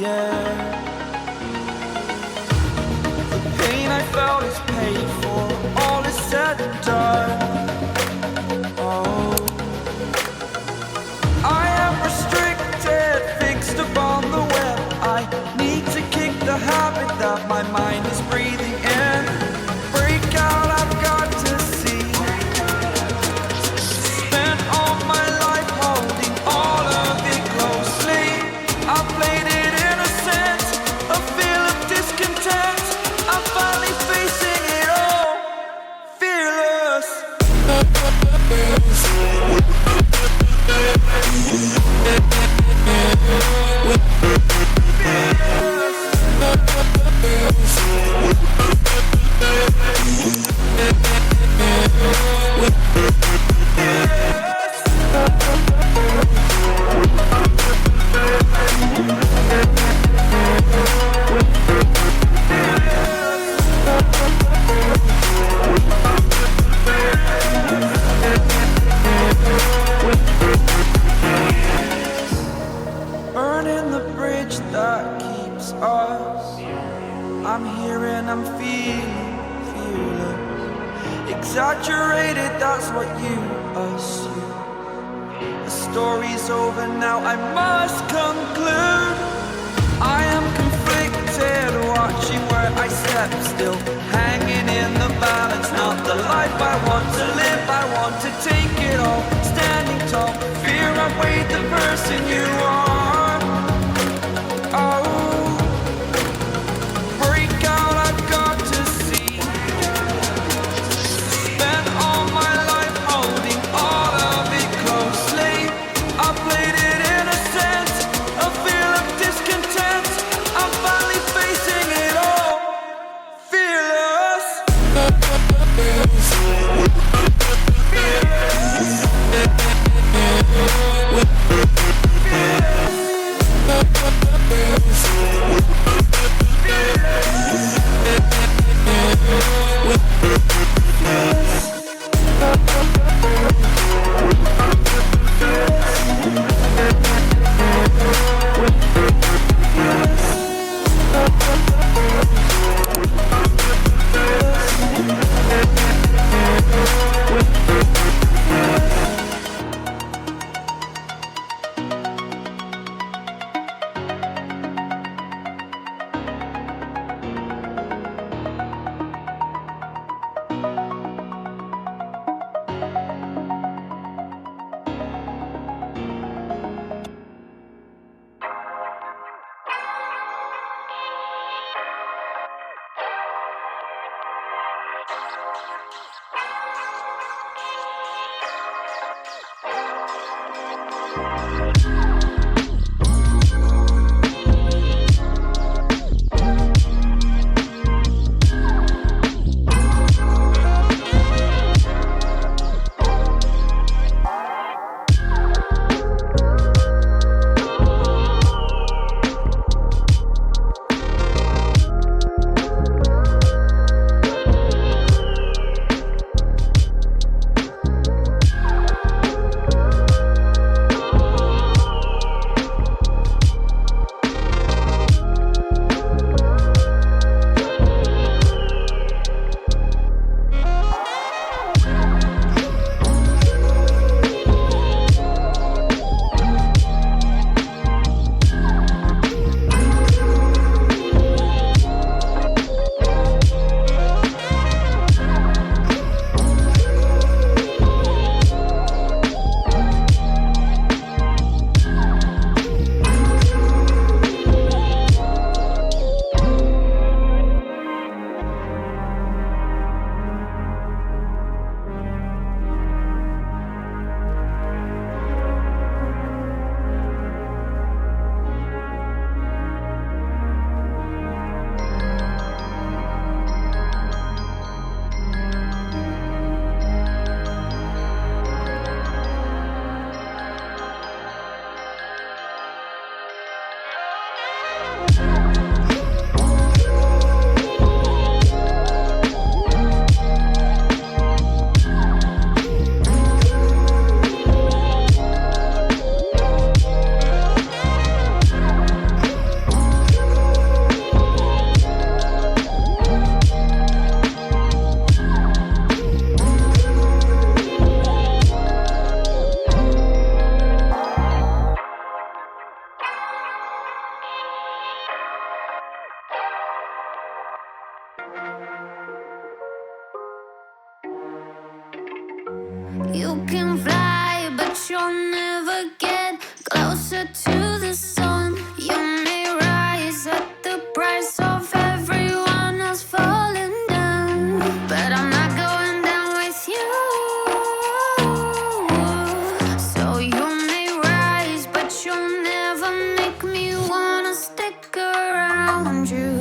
air. The pain I felt is paid for, all is said and done. Oh, I am restricted, fixed upon the web. I need to kick the habit that my mind is breathing in. Break out, I've got to see. Spent all my life holding all of it closely. I played it innocent, a feel of discontent. I'm finally facing it all, fearless. Burning the bridge that keeps us. I'm here and I'm feeling fearless. Exaggerated, that's what you assume. The story's over now, I must conclude. I am conflicted, watching where I step still, hanging in the balance. Not the life I want to live, I want to take it all. Standing tall, fear outweighed the person you are. Oh, break out, I've got to see. Spent all my life holding all of it closely. I played it innocent, a feel of discontent. I'm finally facing it all, fearless. You can fly, but you'll never get closer to the sun. You may rise at the price of everyone else falling down, but I'm not going down with you. So you may rise, but you'll never make me wanna stick around you.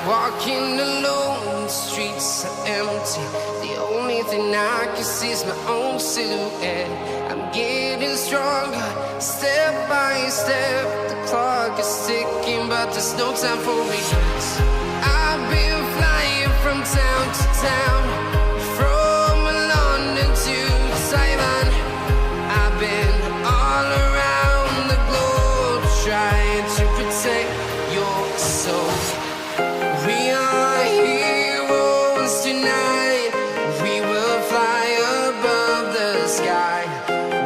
Walking alone, the streets are empty. The only thing I can see is my own silhouette. I'm getting stronger, step by step. The clock is ticking, but there's no time for regrets. I've been flying from town to town, from London to Taiwan. I've been all around the globe, trying to protect your soul. We are heroes tonight. We will fly above the sky.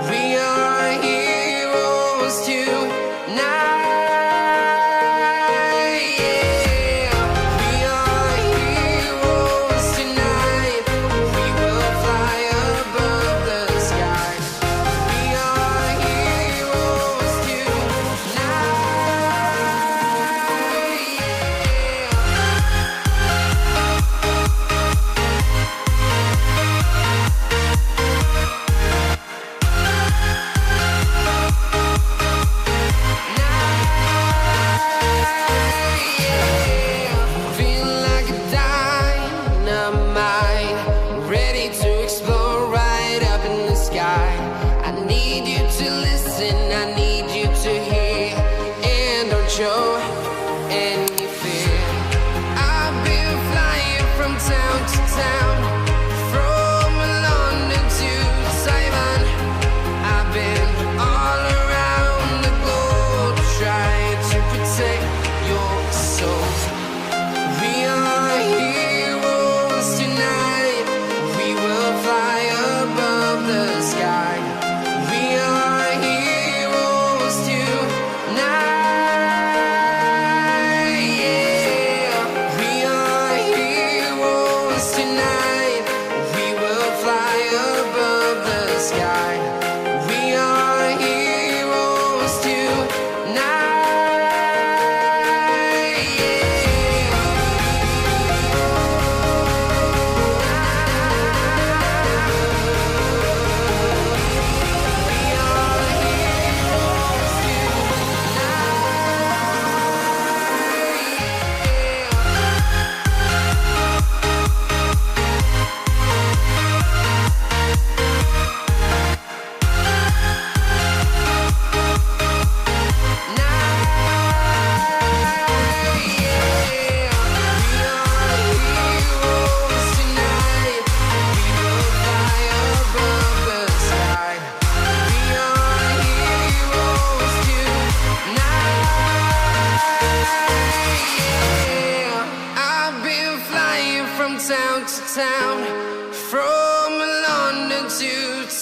We are heroes tonight. Yeah. We are heroes tonight. We will fly above the sky. We are heroes tonight. Feel like a dynamite, ready to explode right up in the sky. I need you to listen, I need you to hear, and don't show any fear. I've been flying from town to town, from London to Taiwan. I've been all around the globe, trying to protect your soul. We are heroes tonight. We will fly above the sky. We are heroes tonight. Yeah. We are heroes tonight. We will fly above the sky. We are heroes tonight.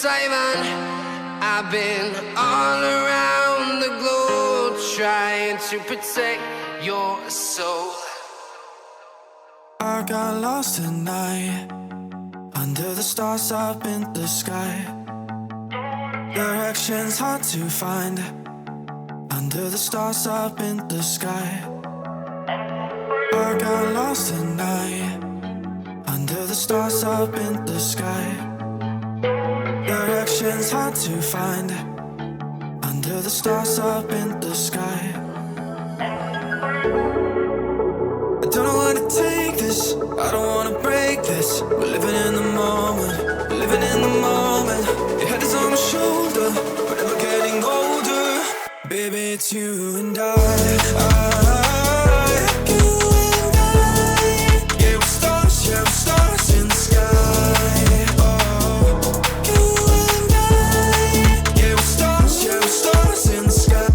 Simon. I've been all around the globe trying to protect your soul. I got lost tonight under the stars up in the sky. Directions hard to find under the stars up in the sky. I got lost tonight under the stars up in the sky. Directions hard to find under the stars up in the sky. I don't know where to take this, I don't wanna break this. We're living in the moment, living in the moment. Your head is on my shoulder, but never getting older. Baby, it's you and I. Yeah, we're stars in the sky. Oh, you and I. Yeah, we're stars in the sky.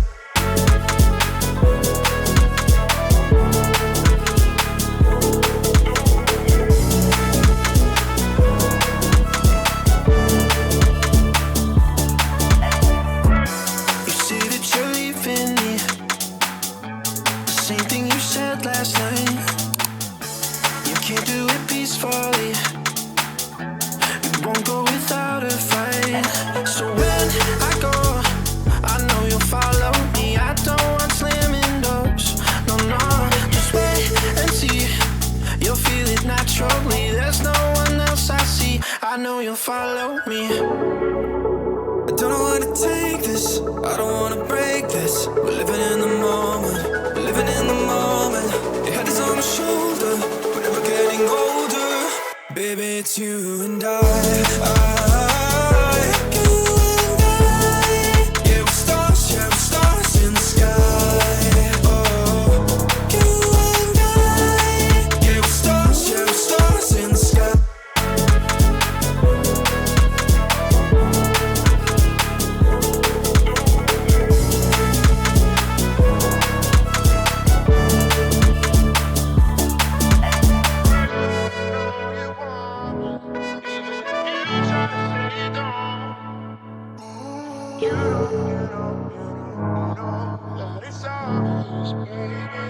I know you'll follow me. I don't know where to take this, I don't wanna break this. We're living in the moment, living in the moment. Your head is on my shoulder, we're never getting older. Baby, it's you and I. Yeah, we're stars in the sky. Oh, you and I. Yeah, we're stars in the sky. It's all, baby.